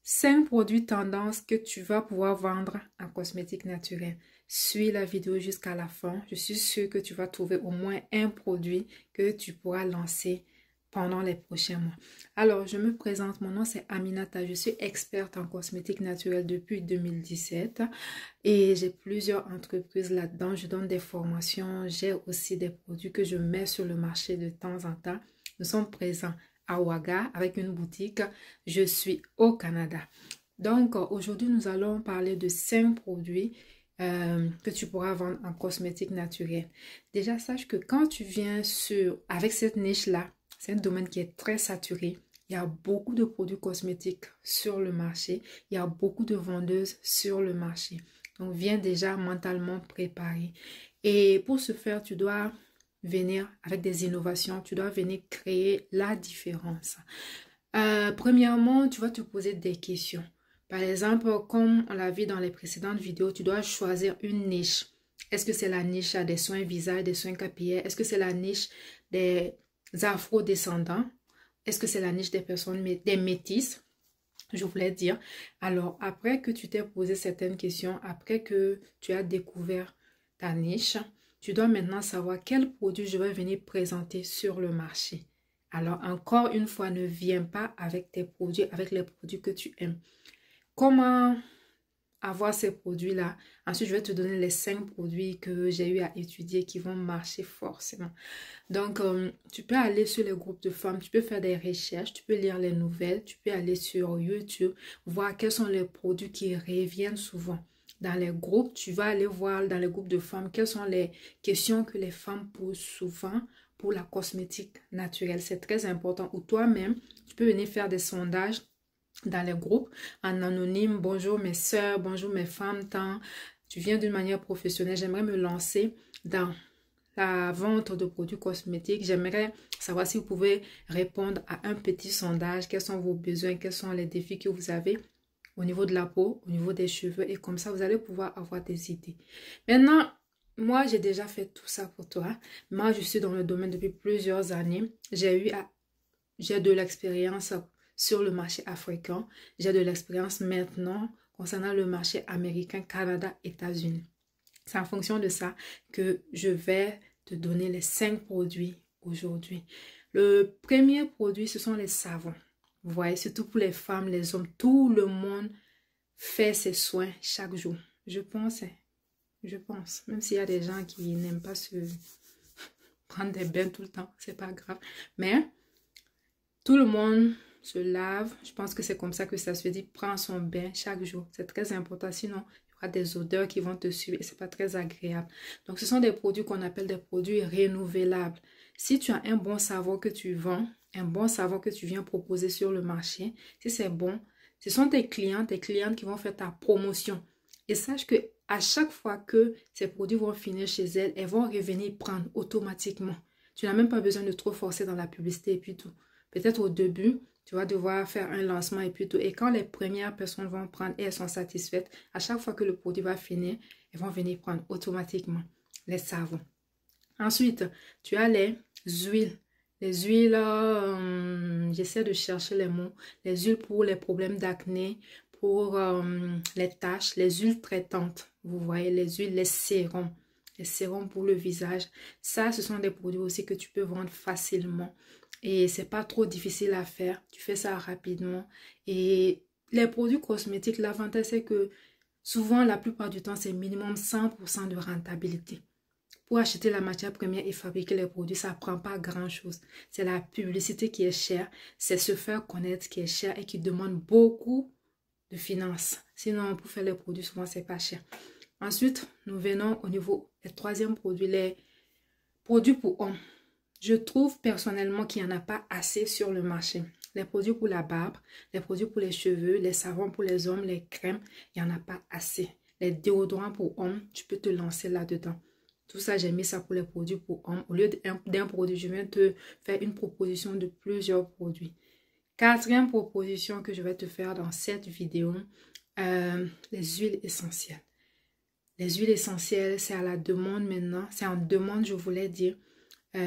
5 produits tendances que tu vas pouvoir vendre en cosmétique naturelle. Suis la vidéo jusqu'à la fin. Je suis sûre que tu vas trouver au moins un produit que tu pourras lancer pendant les prochains mois. Alors, je me présente. Mon nom, c'est Aminata. Je suis experte en cosmétique naturelle depuis 2017 et j'ai plusieurs entreprises là-dedans. Je donne des formations. J'ai aussi des produits que je mets sur le marché de temps en temps. Nous sommes présents à Ouaga avec une boutique. Je suis au Canada. Donc aujourd'hui nous allons parler de 5 produits que tu pourras vendre en cosmétique naturelle. Déjà sache que quand tu viens avec cette niche là, c'est un domaine qui est très saturé. Il y a beaucoup de produits cosmétiques sur le marché. Il y a beaucoup de vendeuses sur le marché. Donc viens déjà mentalement préparé. Et pour ce faire, tu dois venir avec des innovations, tu dois venir créer la différence. Premièrement, tu vas te poser des questions. Par exemple, comme on l'a vu dans les précédentes vidéos, tu dois choisir une niche. Est-ce que c'est la niche des soins visage, des soins capillaires? Est-ce que c'est la niche des afro-descendants? Est-ce que c'est la niche des personnes, des métisses? Je voulais dire. Alors, après que tu t'es posé certaines questions, après que tu as découvert ta niche, tu dois maintenant savoir quel produit je vais venir présenter sur le marché. Alors, encore une fois, ne viens pas avec tes produits, avec les produits que tu aimes. Comment avoir ces produits-là? Ensuite, je vais te donner les 5 produits que j'ai eu à étudier qui vont marcher forcément. Donc, tu peux aller sur les groupes de femmes, tu peux faire des recherches, tu peux lire les nouvelles, tu peux aller sur YouTube, voir quels sont les produits qui reviennent souvent. Dans les groupes, tu vas aller voir dans les groupes de femmes quelles sont les questions que les femmes posent souvent pour la cosmétique naturelle. C'est très important. Ou toi-même, tu peux venir faire des sondages dans les groupes en anonyme. Bonjour mes soeurs, bonjour mes femmes, tant tu viens d'une manière professionnelle, j'aimerais me lancer dans la vente de produits cosmétiques. J'aimerais savoir si vous pouvez répondre à un petit sondage. Quels sont vos besoins, quels sont les défis que vous avez au niveau de la peau, au niveau des cheveux. Et comme ça, vous allez pouvoir avoir des idées. Maintenant, moi, j'ai déjà fait tout ça pour toi. Moi, je suis dans le domaine depuis plusieurs années. J'ai de l'expérience sur le marché africain. J'ai de l'expérience maintenant concernant le marché américain, Canada, États-Unis. C'est en fonction de ça que je vais te donner les 5 produits aujourd'hui. Le premier produit, ce sont les savons. Vous voyez, surtout pour les femmes, les hommes, tout le monde fait ses soins chaque jour. Je pense, même s'il y a des gens qui n'aiment pas se prendre des bains tout le temps, c'est pas grave. Mais tout le monde se lave. Je pense que c'est comme ça que ça se dit, prends son bain chaque jour. C'est très important, sinon des odeurs qui vont te suivre et c'est pas très agréable. Donc ce sont des produits qu'on appelle des produits renouvelables. Si tu as un bon savon que tu vends, un bon savon que tu viens proposer sur le marché, si c'est bon, ce sont tes clients, tes clientes qui vont faire ta promotion. Et sache que à chaque fois que ces produits vont finir chez elles, elles vont revenir prendre automatiquement. Tu n'as même pas besoin de trop forcer dans la publicité et puis tout. Peut-être au début, tu vas devoir faire un lancement et puis tout. Et quand les premières personnes vont prendre et elles sont satisfaites, à chaque fois que le produit va finir, elles vont venir prendre automatiquement les savons. Ensuite, tu as les huiles. Les huiles, j'essaie de chercher les mots. Les huiles pour les problèmes d'acné, pour les taches, les huiles traitantes. Vous voyez, les huiles, les sérums. Les sérums pour le visage. Ça, ce sont des produits aussi que tu peux vendre facilement. Et c'est pas trop difficile à faire. Tu fais ça rapidement. Et les produits cosmétiques, l'avantage c'est que souvent, la plupart du temps, c'est minimum 100% de rentabilité. Pour acheter la matière première et fabriquer les produits, ça ne prend pas grand-chose. C'est la publicité qui est chère. C'est se faire connaître qui est cher et qui demande beaucoup de finances. Sinon, pour faire les produits, souvent, c'est pas cher. Ensuite, nous venons au niveau du troisième produit, les produits pour hommes. Je trouve personnellement qu'il n'y en a pas assez sur le marché. Les produits pour la barbe, les produits pour les cheveux, les savons pour les hommes, les crèmes, il n'y en a pas assez. Les déodorants pour hommes, tu peux te lancer là-dedans. Tout ça, j'ai mis ça pour les produits pour hommes. Au lieu d'un produit, je viens te faire une proposition de plusieurs produits. Quatrième proposition que je vais te faire dans cette vidéo, les huiles essentielles. Les huiles essentielles, c'est à la demande maintenant. C'est en demande, je voulais dire.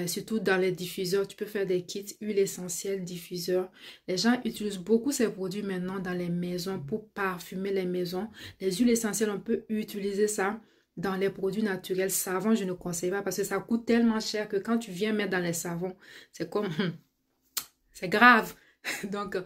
surtout dans les diffuseurs. Tu peux faire des kits huile essentielle diffuseur. Les gens utilisent beaucoup ces produits maintenant dans les maisons pour parfumer les maisons. Les huiles essentielles, on peut utiliser ça dans les produits naturels. Savon, je ne conseille pas parce que ça coûte tellement cher que quand tu viens mettre dans les savons, c'est comme... c'est grave. Donc,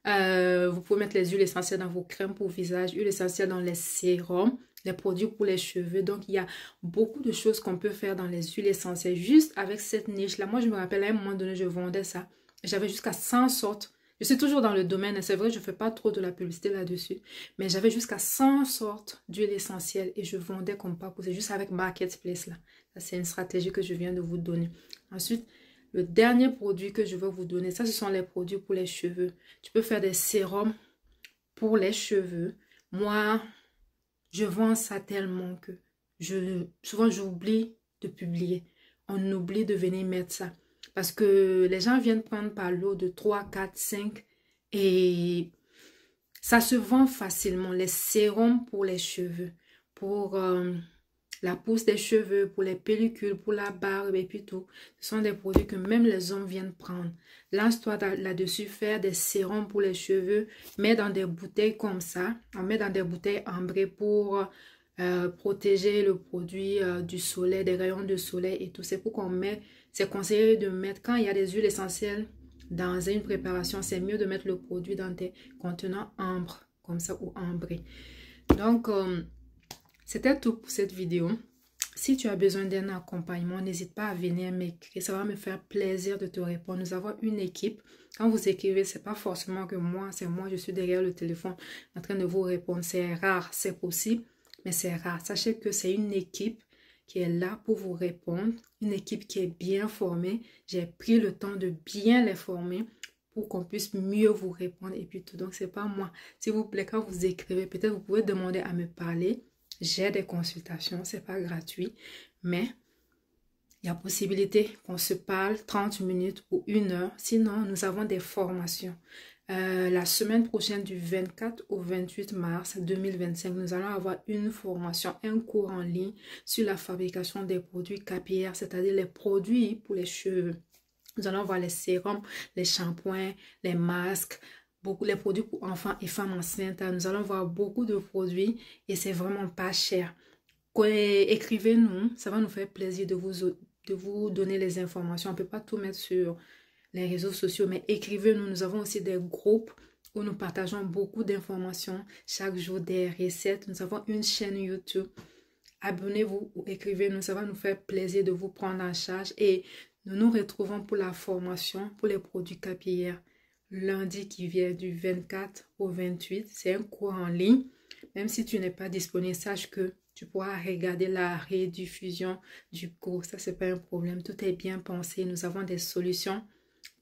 vous pouvez mettre les huiles essentielles dans vos crèmes pour visage, huiles essentielles dans les sérums, les produits pour les cheveux. Donc, il y a beaucoup de choses qu'on peut faire dans les huiles essentielles juste avec cette niche-là. Moi, je me rappelle à un moment donné, je vendais ça. J'avais jusqu'à 100 sortes. Je suis toujours dans le domaine. C'est vrai, je ne fais pas trop de la publicité là-dessus. Mais j'avais jusqu'à 100 sortes d'huiles essentielles et je vendais comme pas possible, juste avec Marketplace là. Ça, c'est une stratégie que je viens de vous donner. Ensuite, le dernier produit que je vais vous donner, ça, ce sont les produits pour les cheveux. Tu peux faire des sérums pour les cheveux. Moi, je vends ça tellement que souvent, j'oublie de publier. On oublie de venir mettre ça. Parce que les gens viennent prendre par lot de 3, 4, 5 et ça se vend facilement. Les sérums pour les cheveux, pour... la pousse des cheveux, pour les pellicules, pour la barbe et puis tout. Ce sont des produits que même les hommes viennent prendre. Lance-toi là-dessus, faire des sérums pour les cheveux. Mets dans des bouteilles comme ça. On met dans des bouteilles ambrées pour protéger le produit du soleil, des rayons de soleil et tout. C'est pour qu'on met, c'est conseillé de mettre, quand il y a des huiles essentielles dans une préparation, c'est mieux de mettre le produit dans des contenants ambre, comme ça, ou ambrés. Donc, c'était tout pour cette vidéo. Si tu as besoin d'un accompagnement, n'hésite pas à venir m'écrire. Ça va me faire plaisir de te répondre. Nous avons une équipe. Quand vous écrivez, ce n'est pas forcément que moi, c'est moi, je suis derrière le téléphone en train de vous répondre. C'est rare, c'est possible, mais c'est rare. Sachez que c'est une équipe qui est là pour vous répondre. Une équipe qui est bien formée. J'ai pris le temps de bien les former pour qu'on puisse mieux vous répondre et puis tout. Donc, c'est pas moi. S'il vous plaît, quand vous écrivez, peut-être vous pouvez demander à me parler. J'ai des consultations, c'est pas gratuit, mais il y a possibilité qu'on se parle 30 minutes ou 1 heure. Sinon, nous avons des formations. La semaine prochaine, du 24 au 28 mars 2025, nous allons avoir une formation, un cours en ligne sur la fabrication des produits capillaires, c'est-à-dire les produits pour les cheveux. Nous allons voir les sérums, les shampoings, les masques, les produits pour enfants et femmes enceintes. Nous allons voir beaucoup de produits et c'est vraiment pas cher. Écrivez-nous, ça va nous faire plaisir de vous donner les informations. On ne peut pas tout mettre sur les réseaux sociaux, mais écrivez-nous. Nous avons aussi des groupes où nous partageons beaucoup d'informations chaque jour, des recettes. Nous avons une chaîne YouTube. Abonnez-vous ou écrivez-nous, ça va nous faire plaisir de vous prendre en charge et nous nous retrouvons pour la formation pour les produits capillaires. Lundi qui vient du 24 au 28, c'est un cours en ligne. Même si tu n'es pas disponible, sache que tu pourras regarder la rediffusion du cours. Ça, c'est pas un problème. Tout est bien pensé. Nous avons des solutions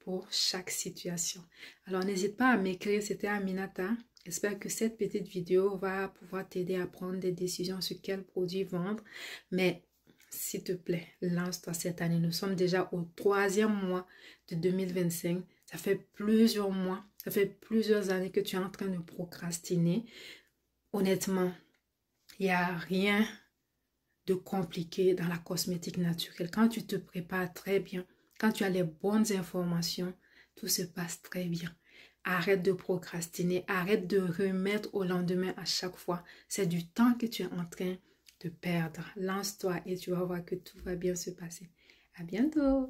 pour chaque situation. Alors, n'hésite pas à m'écrire. C'était Aminata. J'espère que cette petite vidéo va pouvoir t'aider à prendre des décisions sur quel produit vendre. Mais s'il te plaît, lance-toi cette année. Nous sommes déjà au 3e mois de 2025. Ça fait plusieurs mois, ça fait plusieurs années que tu es en train de procrastiner. Honnêtement, il n'y a rien de compliqué dans la cosmétique naturelle. Quand tu te prépares très bien, quand tu as les bonnes informations, tout se passe très bien. Arrête de procrastiner, arrête de remettre au lendemain à chaque fois. C'est du temps que tu es en train de perdre. Lance-toi et tu vas voir que tout va bien se passer. À bientôt!